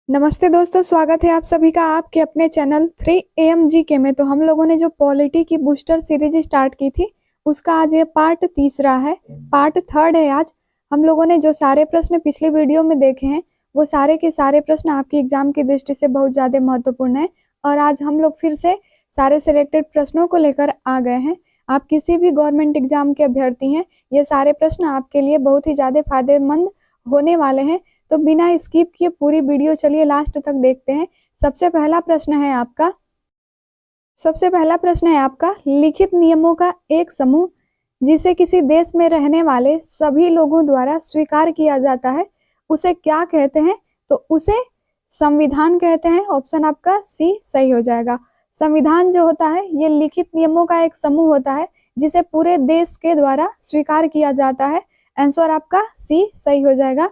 नमस्ते दोस्तों, स्वागत है आप सभी का आपके अपने चैनल 3 AM GK में। तो हम लोगों ने जो पॉलिटी की बूस्टर सीरीज स्टार्ट की थी उसका आज ये पार्ट तीसरा है, पार्ट थर्ड है। आज हम लोगों ने जो सारे प्रश्न पिछले वीडियो में देखे हैं वो सारे के सारे प्रश्न आपकी एग्जाम की दृष्टि से बहुत ज़्यादा महत्वपूर्ण है। और आज हम लोग फिर से सारे सिलेक्टेड प्रश्नों को लेकर आ गए हैं। आप किसी भी गवर्नमेंट एग्जाम के अभ्यर्थी हैं, ये सारे प्रश्न आपके लिए बहुत ही ज़्यादा फायदेमंद होने वाले हैं। तो बिना स्किप किए पूरी वीडियो चलिए लास्ट तक देखते हैं। सबसे पहला प्रश्न है आपका लिखित नियमों का एक समूह जिसे किसी देश में रहने वाले सभी लोगों द्वारा स्वीकार किया जाता है उसे क्या कहते हैं? तो उसे संविधान कहते हैं। ऑप्शन आपका सी सही हो जाएगा। संविधान जो होता है ये लिखित नियमों का एक समूह होता है जिसे पूरे देश के द्वारा स्वीकार किया जाता है। आंसर आपका सी सही हो जाएगा।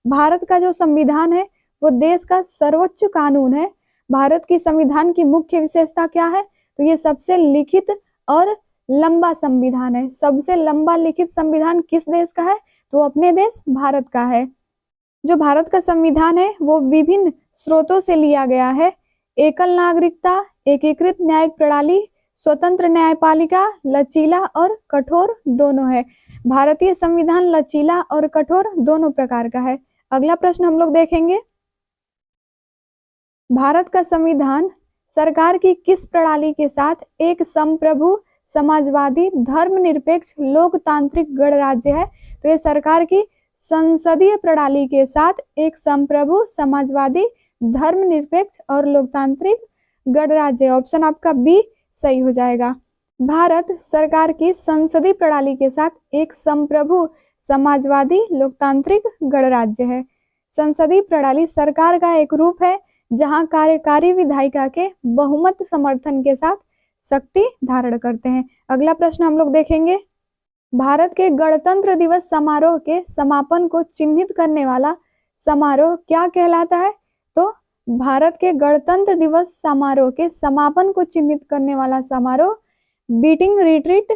भारत का जो संविधान है वो देश का सर्वोच्च कानून है। भारत की संविधान की मुख्य विशेषता क्या है? तो ये सबसे लिखित और लंबा संविधान है। सबसे लंबा लिखित संविधान किस देश का है? तो अपने देश भारत का है। जो भारत का संविधान है वो विभिन्न स्रोतों से लिया गया है। एकल नागरिकता, एकीकृत न्यायिक प्रणाली, स्वतंत्र न्यायपालिका, लचीला और कठोर दोनों है। भारतीय संविधान लचीला और कठोर दोनों प्रकार का है। अगला प्रश्न हम लोग देखेंगे। भारत का संविधान सरकार की किस प्रणाली के साथ एक संप्रभु, समाजवादी, धर्मनिरपेक्ष, लोकतांत्रिक गणराज्य है? तो ये सरकार की संसदीय प्रणाली के साथ एक संप्रभु, समाजवादी, धर्मनिरपेक्ष और लोकतांत्रिक गणराज्य। ऑप्शन आपका बी सही हो जाएगा। भारत सरकार की संसदीय प्रणाली के साथ एक संप्रभु, समाजवादी, लोकतांत्रिक गणराज्य है। संसदीय प्रणाली सरकार का एक रूप है जहां कार्यकारी विधायिका के बहुमत समर्थन के साथ शक्ति धारण करते हैं। अगला प्रश्न हम लोग देखेंगे। भारत के गणतंत्र दिवस समारोह के समापन को चिन्हित करने वाला समारोह क्या कहलाता है? तो भारत के गणतंत्र दिवस समारोह के समापन को चिन्हित करने वाला समारोह बीटिंग रिट्रीट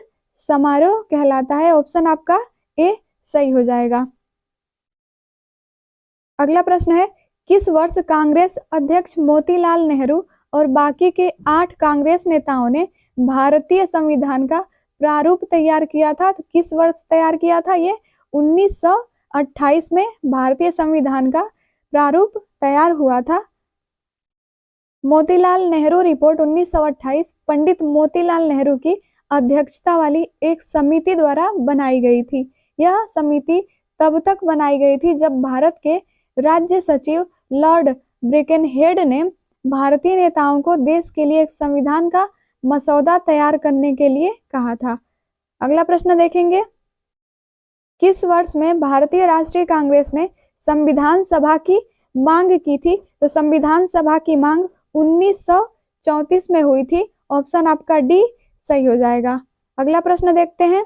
समारोह कहलाता है। ऑप्शन आपका ए सही हो जाएगा। अगला प्रश्न है, किस वर्ष कांग्रेस अध्यक्ष मोतीलाल नेहरू और बाकी के 8 कांग्रेस नेताओं ने भारतीय संविधान का प्रारूप तैयार किया था? तो किस वर्ष तैयार किया था? ये 1928 में भारतीय संविधान का प्रारूप तैयार हुआ था। मोतीलाल नेहरू रिपोर्ट 1928 पंडित मोतीलाल नेहरू की अध्यक्षता वाली एक समिति द्वारा बनाई गई थी। यह समिति तब तक बनाई गई थी जब भारत के राज्य सचिव लॉर्ड ब्रिकेनहेड ने भारतीय नेताओं को देश के लिए एक संविधान का मसौदा तैयार करने के लिए कहा था। अगला प्रश्न देखेंगे। किस वर्ष में भारतीय राष्ट्रीय कांग्रेस ने संविधान सभा की मांग की थी? तो संविधान सभा की मांग 1934 में हुई थी। ऑप्शन आपका डी सही हो जाएगा। अगला प्रश्न देखते हैं।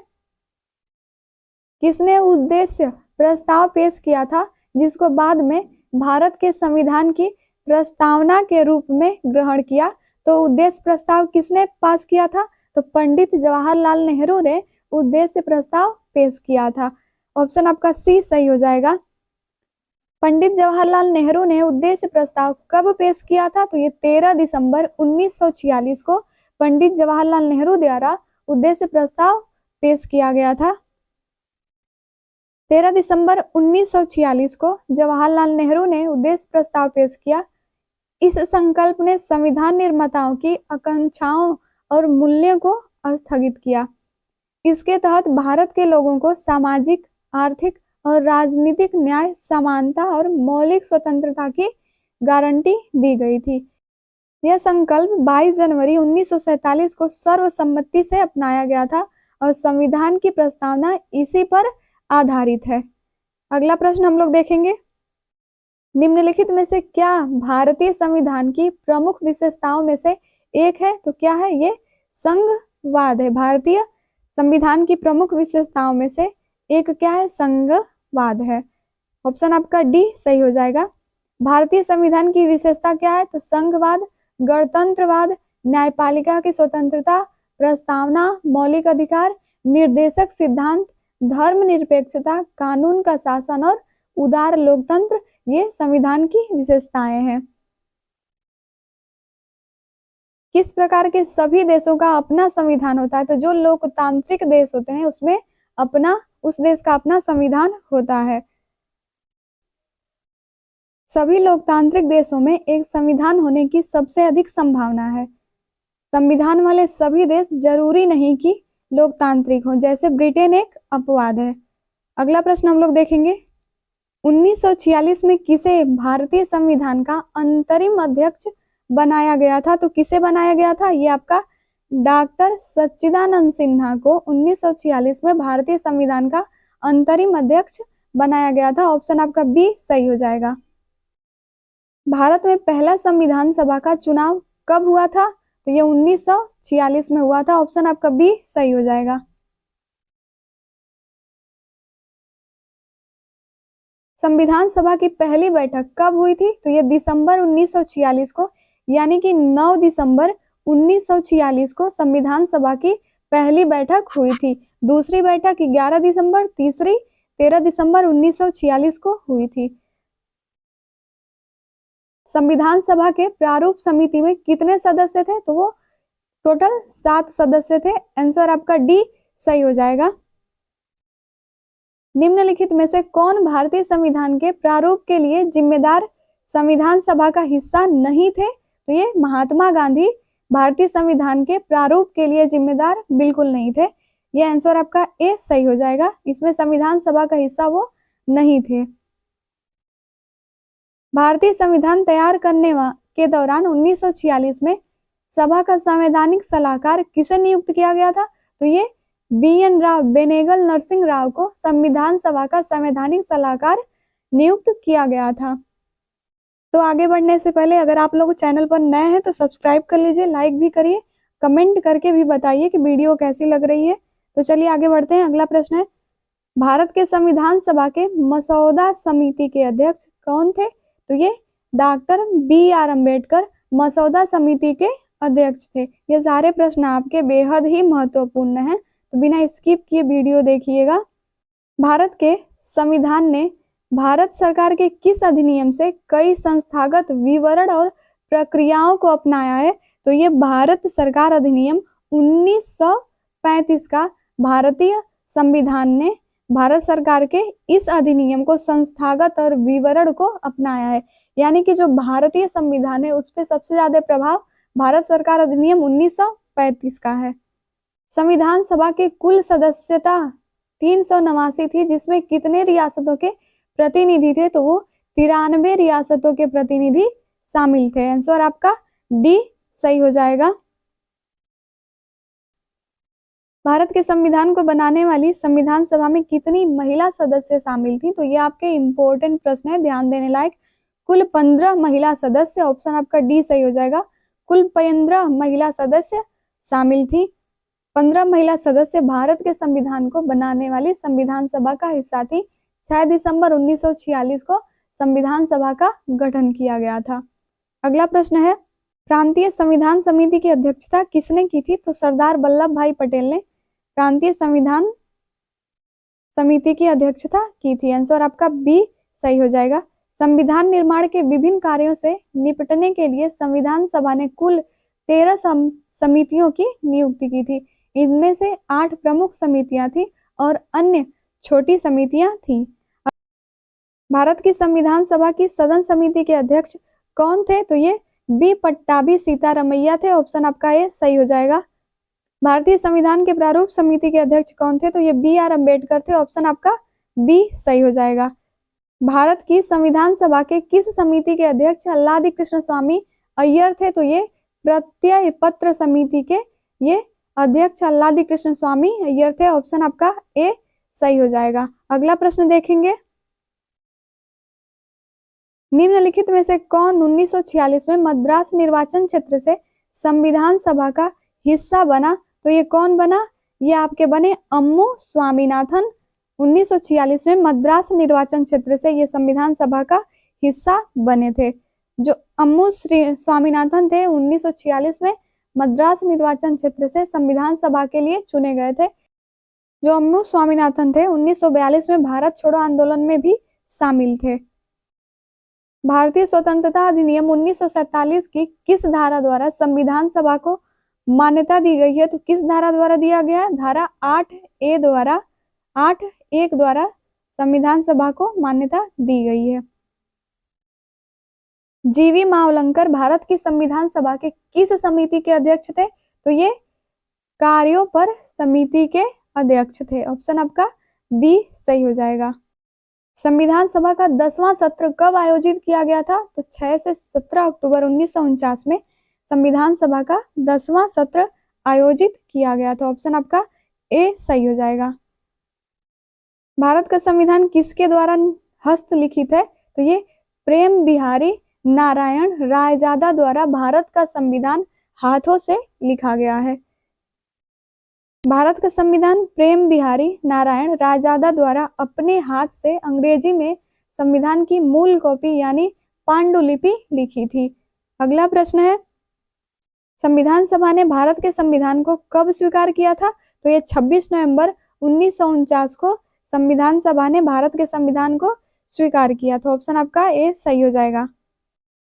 किसने उद्देश्य प्रस्ताव पेश किया था जिसको बाद में भारत के संविधान की प्रस्तावना के रूप में ग्रहण किया? तो उद्देश्य प्रस्ताव किसने पास किया था? तो पंडित जवाहरलाल नेहरू ने उद्देश्य प्रस्ताव पेश किया था। ऑप्शन आपका सी सही हो जाएगा। पंडित जवाहरलाल नेहरू ने उद्देश्य प्रस्ताव कब पेश किया था? तो ये 13 दिसंबर 1946 को पंडित जवाहरलाल नेहरू द्वारा उद्देश्य प्रस्ताव पेश किया गया था। 13 दिसंबर 1946 को जवाहरलाल नेहरू ने उद्देश्य प्रस्ताव पेश किया। इस संकल्प ने संविधान निर्माताओं की आकांक्षाओं और मूल्यों को स्थगित किया। इसके तहत भारत के लोगों को सामाजिक, आर्थिक और राजनीतिक न्याय, समानता और मौलिक स्वतंत्रता की गारंटी दी गई थी। यह संकल्प 22 जनवरी 1947 को सर्वसम्मति से अपनाया गया था और संविधान की प्रस्तावना इसी पर आधारित है। अगला प्रश्न हम लोग देखेंगे। निम्नलिखित में से क्या भारतीय संविधान की प्रमुख विशेषताओं में से एक है? तो क्या है? ये संघवाद है। भारतीय संविधान की प्रमुख विशेषताओं में से एक क्या है? संघवाद है। ऑप्शन आपका डी सही हो जाएगा। भारतीय संविधान की विशेषता क्या है? तो संघवाद, गणतंत्रवाद, न्यायपालिका की स्वतंत्रता, प्रस्तावना, मौलिक अधिकार, निर्देशक सिद्धांत, धर्मनिरपेक्षता, कानून का शासन और उदार लोकतंत्र, ये संविधान की विशेषताएं हैं। किस प्रकार के सभी देशों का अपना संविधान होता है? तो जो लोकतांत्रिक देश होते हैं उसमें उस देश का अपना संविधान होता है। सभी लोकतांत्रिक देशों में एक संविधान होने की सबसे अधिक संभावना है। संविधान वाले सभी देश जरूरी नहीं कि लोकतांत्रिक हो, जैसे ब्रिटेन एक अपवाद है। अगला प्रश्न हम लोग देखेंगे, 1946 में किसे भारतीय संविधान का अंतरिम अध्यक्ष बनाया गया था? तो किसे बनाया गया था? ये आपका डॉक्टर सच्चिदानंद सिन्हा को 1946 में भारतीय संविधान का अंतरिम अध्यक्ष बनाया गया था। ऑप्शन आपका बी सही हो जाएगा। भारत में पहला संविधान सभा का चुनाव कब हुआ था? तो ये 1946 में हुआ था। ऑप्शन आपका बी सही हो जाएगा। संविधान सभा की पहली बैठक कब हुई थी? तो ये दिसंबर 1946 को, यानी कि 9 दिसंबर 1946 को संविधान सभा की पहली बैठक हुई थी। दूसरी बैठक 11 दिसंबर, तीसरी 13 दिसंबर 1946 को हुई थी। संविधान सभा के प्रारूप समिति में कितने सदस्य थे? तो वो टोटल 7 सदस्य थे। आंसर आपका डी सही हो जाएगा। निम्नलिखित में से कौन भारतीय संविधान के प्रारूप के लिए जिम्मेदार संविधान सभा का हिस्सा नहीं थे? तो ये महात्मा गांधी भारतीय संविधान के प्रारूप के लिए जिम्मेदार बिल्कुल नहीं थे। ये आंसर आपका ए सही हो जाएगा। इसमें संविधान सभा का हिस्सा वो नहीं थे। भारतीय संविधान तैयार करने के दौरान 1946 में सभा का संवैधानिक सलाहकार किसे नियुक्त किया गया था? तो ये BN राव, बेनेगल नरसिंह राव को संविधान सभा का संवैधानिक सलाहकार नियुक्त किया गया था। तो आगे बढ़ने से पहले अगर आप लोग चैनल पर नए हैं तो सब्सक्राइब कर लीजिए, लाइक भी करिए, कमेंट करके भी बताइए कि वीडियो कैसी लग रही है। तो चलिए आगे बढ़ते हैं। अगला प्रश्न है, भारत के संविधान सभा के मसौदा समिति के अध्यक्ष कौन थे? तो ये डॉक्टर BR अम्बेडकर मसौदा समिति के अध्यक्ष थे। ये सारे प्रश्न आपके बेहद ही महत्वपूर्ण हैं, तो बिना स्किप किए वीडियो देखिएगा। भारत के संविधान ने भारत सरकार के किस अधिनियम से कई संस्थागत विवरण और प्रक्रियाओं को अपनाया है? तो ये भारत सरकार अधिनियम 1935 का भारतीय संविधान ने भारत सरकार के इस अधिनियम को संस्थागत और विवरण को अपनाया है। यानी कि जो भारतीय संविधान है उस पर सबसे ज्यादा प्रभाव भारत सरकार अधिनियम 1935 का है। संविधान सभा के कुल सदस्यता 389 थी, जिसमें कितने रियासतों के प्रतिनिधि थे? तो वो 93 रियासतों के प्रतिनिधि शामिल थे। आंसर आपका डी सही हो जाएगा। भारत के संविधान को बनाने वाली संविधान सभा में कितनी महिला सदस्य शामिल थी? तो ये आपके इंपॉर्टेंट प्रश्न है, ध्यान देने लायक। कुल 15 महिला सदस्य। ऑप्शन आपका डी सही हो जाएगा। कुल 15 महिला सदस्य शामिल थी। 15 महिला सदस्य भारत के संविधान को बनाने वाली संविधान सभा का हिस्सा थी। 6 दिसंबर 1946 को संविधान सभा का गठन किया गया था। अगला प्रश्न है, प्रांतीय संविधान समिति की अध्यक्षता किसने की थी? तो सरदार वल्लभ भाई पटेल ने प्रांतीय संविधान समिति की अध्यक्षता की थी। आंसर आपका बी सही हो जाएगा। संविधान निर्माण के विभिन्न कार्यों से निपटने के लिए संविधान सभा ने कुल 13 समितियों की नियुक्ति की थी। इनमें से 8 प्रमुख समितियां थी और अन्य छोटी समितियां थी। भारत की संविधान सभा की सदन समिति के अध्यक्ष कौन थे? तो ये बी पट्टाभी सीतारमैया थे। ऑप्शन आपका ये सही हो जाएगा। भारतीय संविधान के प्रारूप समिति के अध्यक्ष कौन थे? तो ये BR अम्बेडकर थे। ऑप्शन आपका बी सही हो जाएगा। भारत की संविधान सभा के किस समिति के अध्यक्ष अल्लादी कृष्ण स्वामी अय्यर थे? तो ये प्रत्यय पत्र समिति के ये अध्यक्ष अल्लादी कृष्ण स्वामी अय्यर थे। ऑप्शन आपका ए सही हो जाएगा। अगला प्रश्न देखेंगे, निम्नलिखित में से कौन 1946 में मद्रास निर्वाचन क्षेत्र से संविधान सभा का हिस्सा बना? तो ये कौन बना? ये आपके बने अम्मू स्वामीनाथन। 1946 में मद्रास निर्वाचन क्षेत्र से ये संविधान सभा का हिस्सा बने थे। जो अम्मू स्वामीनाथन थे 1946 में मद्रास निर्वाचन क्षेत्र से संविधान सभा के लिए चुने गए थे। जो अम्मू स्वामीनाथन थे 1942 में भारत छोड़ो आंदोलन में भी शामिल थे। भारतीय स्वतंत्रता अधिनियम 1947 की किस धारा द्वारा संविधान सभा को मान्यता दी गई है? तो किस धारा द्वारा दिया गया है? धारा 8A द्वारा 8(1) द्वारा संविधान सभा को मान्यता दी गई है। जीवी मावलंकर भारत की संविधान सभा के किस समिति के अध्यक्ष थे? तो ये कार्यों पर समिति के अध्यक्ष थे। ऑप्शन आपका बी सही हो जाएगा। संविधान सभा का 10वां सत्र कब आयोजित किया गया था? तो 6 से 17 अक्टूबर 1949 में संविधान सभा का 10वां सत्र आयोजित किया गया था। ऑप्शन आपका ए सही हो जाएगा। भारत का संविधान किसके द्वारा हस्तलिखित है? तो ये प्रेम बिहारी नारायण रायजादा द्वारा भारत का संविधान हाथों से लिखा गया है। भारत का संविधान प्रेम बिहारी नारायण रायजादा द्वारा अपने हाथ से अंग्रेजी में संविधान की मूल कॉपी यानी पांडुलिपि लिखी थी। अगला प्रश्न है, संविधान सभा ने भारत के संविधान को कब स्वीकार किया था? तो ये 26 नवंबर 1949 को संविधान सभा ने भारत के संविधान को स्वीकार किया था। ऑप्शन आपका ए सही हो जाएगा।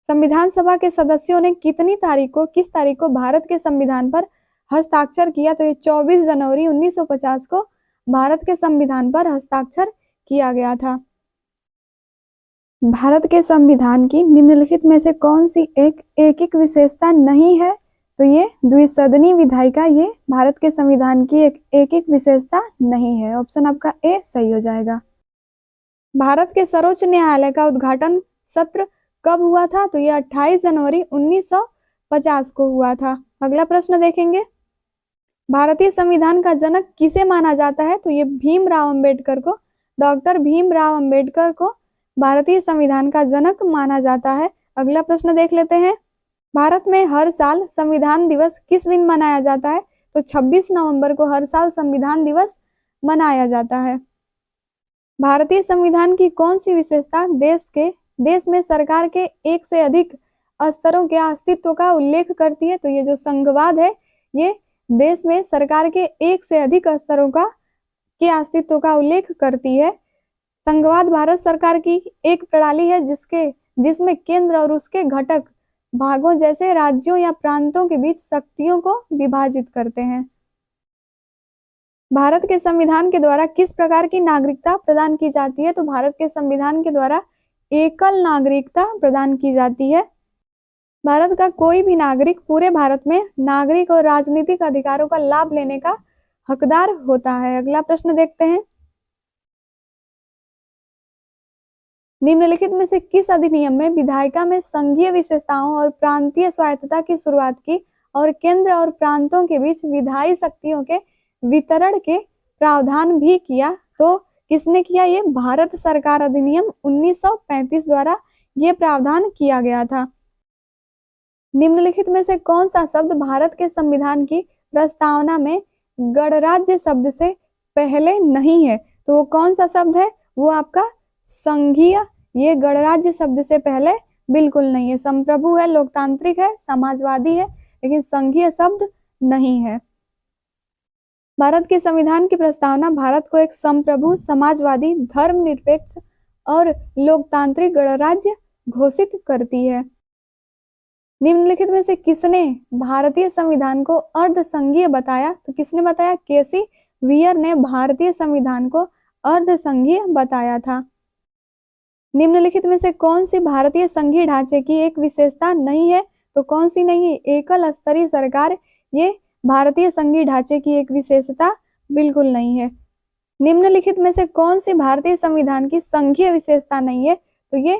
संविधान सभा के सदस्यों ने किस तारीख को भारत के संविधान पर हस्ताक्षर किया? तो ये 24 जनवरी 1950 को भारत के संविधान पर हस्ताक्षर किया गया था। भारत के संविधान की निम्नलिखित में से कौन सी एक विशेषता नहीं है? तो ये द्विसदनी विधायिका ये भारत के संविधान की एक विशेषता नहीं है। ऑप्शन आपका ए सही हो जाएगा। भारत के सर्वोच्च न्यायालय का उद्घाटन सत्र कब हुआ था? तो ये 28 जनवरी 1950 को हुआ था। अगला प्रश्न देखेंगे, भारतीय संविधान का जनक किसे माना जाता है? तो ये भीमराव अंबेडकर को, डॉक्टर भीमराव अंबेडकर को भारतीय संविधान का जनक माना जाता है। अगला प्रश्न देख लेते हैं, भारत में हर साल संविधान दिवस किस दिन मनाया जाता है? तो 26 नवंबर को हर साल संविधान दिवस मनाया जाता है। भारतीय संविधान की कौन सी विशेषता देश में सरकार के एक से अधिक स्तरों के अस्तित्व का उल्लेख करती है? तो ये जो संघवाद है ये देश में सरकार के एक से अधिक स्तरों के अस्तित्व का उल्लेख करती है। संघवाद भारत सरकार की एक प्रणाली है जिसमें केंद्र और उसके घटक भागों जैसे राज्यों या प्रांतों के बीच शक्तियों को विभाजित करते हैं। भारत के संविधान के द्वारा किस प्रकार की नागरिकता प्रदान की जाती है? तो भारत के संविधान के द्वारा एकल नागरिकता प्रदान की जाती है। भारत का कोई भी नागरिक पूरे भारत में नागरिक और राजनीतिक अधिकारों का लाभ लेने का हकदार होता है। अगला प्रश्न देखते हैं, निम्नलिखित में से किस अधिनियम में विधायिका में संघीय विशेषताओं और प्रांतीय स्वायत्तता की शुरुआत की और केंद्र और प्रांतों के बीच विधायी शक्तियों के वितरण के प्रावधान भी किया? तो किसने किया? ये भारत सरकार अधिनियम 1935 द्वारा ये प्रावधान किया गया था। निम्नलिखित में से कौन सा शब्द भारत के संविधान की प्रस्तावना में गणराज्य शब्द से पहले नहीं है? तो वो कौन सा शब्द है? वो आपका संघीय, ये गणराज्य शब्द से पहले बिल्कुल नहीं है। संप्रभु है, लोकतांत्रिक है, समाजवादी है, लेकिन संघीय शब्द नहीं है। भारत के संविधान की प्रस्तावना भारत को एक संप्रभु, समाजवादी, धर्मनिरपेक्ष और लोकतांत्रिक गणराज्य घोषित करती है। निम्नलिखित में से किसने भारतीय संविधान को अर्धसंघीय बताया? तो किसने बताया? केसी वियर ने भारतीय संविधान को अर्धसंघीय बताया था। निम्नलिखित में से कौन सी भारतीय संघीय ढांचे की एक विशेषता नहीं है? तो कौन सी नहीं? एकल स्तरीय सरकार ये भारतीय संघीय ढांचे की एक विशेषता बिल्कुल नहीं है। निम्नलिखित में से कौन सी भारतीय संविधान की संघीय विशेषता नहीं है? तो ये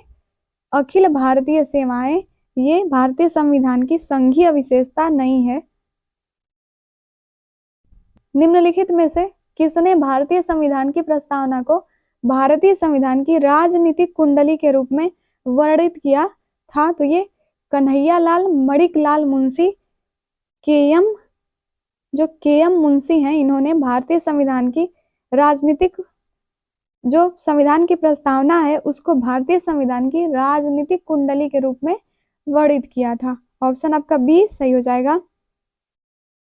अखिल भारतीय सेवाएं ये भारतीय संविधान की संघीय विशेषता नहीं है। निम्नलिखित में से किसने भारतीय संविधान की प्रस्तावना को भारतीय संविधान की राजनीतिक कुंडली के रूप में वर्णित किया था? तो ये कन्हैयालाल मणिकलाल मुंशी, के.एम. मुंशी हैं, इन्होंने भारतीय संविधान की राजनीतिक जो संविधान की प्रस्तावना है उसको भारतीय संविधान की राजनीतिक कुंडली के रूप में वर्णित किया था। ऑप्शन आपका बी सही हो जाएगा।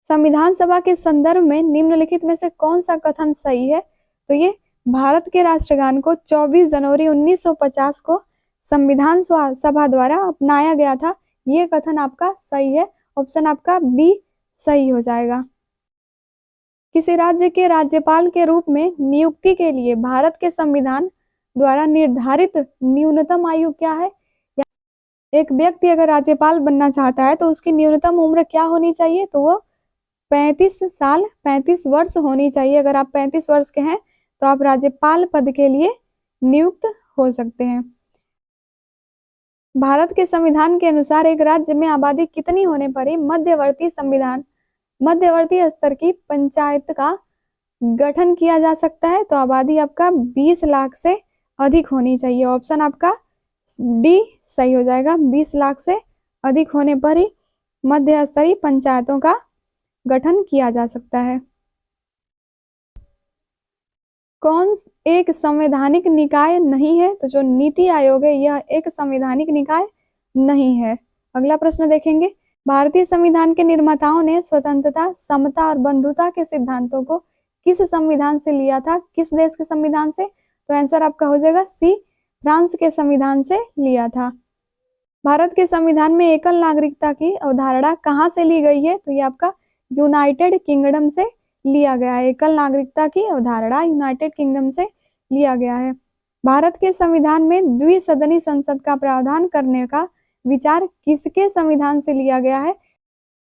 संविधान सभा के संदर्भ में निम्नलिखित में से कौन सा कथन सही है? तो ये भारत के राष्ट्रगान को 24 जनवरी 1950 को संविधान सभा द्वारा अपनाया गया था। ये कथन आपका सही है, ऑप्शन आपका बी सही हो जाएगा। किसी राज्य के राज्यपाल के रूप में नियुक्ति के लिए भारत के संविधान द्वारा निर्धारित न्यूनतम आयु क्या है? एक व्यक्ति अगर राज्यपाल बनना चाहता है तो उसकी न्यूनतम उम्र क्या होनी चाहिए? तो वो 35 साल 35 वर्ष होनी चाहिए। अगर आप 35 वर्ष के हैं तो आप राज्यपाल पद के लिए नियुक्त हो सकते हैं। भारत के संविधान के अनुसार एक राज्य में आबादी कितनी होने पर ही मध्यवर्ती स्तर की पंचायत का गठन किया जा सकता है? तो आबादी आपका 20 लाख से अधिक होनी चाहिए। ऑप्शन आपका डी सही हो जाएगा। 20 लाख से अधिक होने पर ही मध्य स्तरीय पंचायतों का गठन किया जा सकता है। कौन एक संवैधानिक निकाय नहीं है? तो जो नीति आयोग है यह एक संवैधानिक निकाय नहीं है। अगला प्रश्न देखेंगे। भारतीय संविधान के निर्माताओं ने स्वतंत्रता, समता और बंधुता के सिद्धांतों को किस संविधान से लिया था? किस देश के संविधान से? तो आंसर आपका हो जाएगा सी, फ्रांस के संविधान से लिया था। भारत के संविधान में एकल नागरिकता की अवधारणा कहाँ से ली गई है? तो ये आपका यूनाइटेड किंगडम से लिया गया है। एकल नागरिकता की अवधारणा यूनाइटेड किंगडम से लिया गया है। भारत के संविधान में द्विसदनी संसद का प्रावधान करने का विचार किसके संविधान से लिया गया है?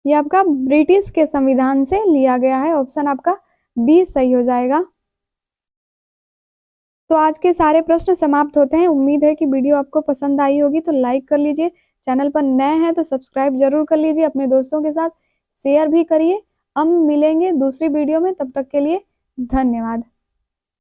यह आपका ब्रिटिश के संविधान से लिया गया है। ऑप्शन आपका बी सही हो जाएगा। तो आज के सारे प्रश्न समाप्त होते हैं। उम्मीद है कि वीडियो आपको पसंद आई होगी, तो लाइक कर लीजिए। चैनल पर नए हैं तो सब्सक्राइब जरूर कर लीजिए। अपने दोस्तों के साथ शेयर भी करिए। हम मिलेंगे दूसरी वीडियो में, तब तक के लिए धन्यवाद।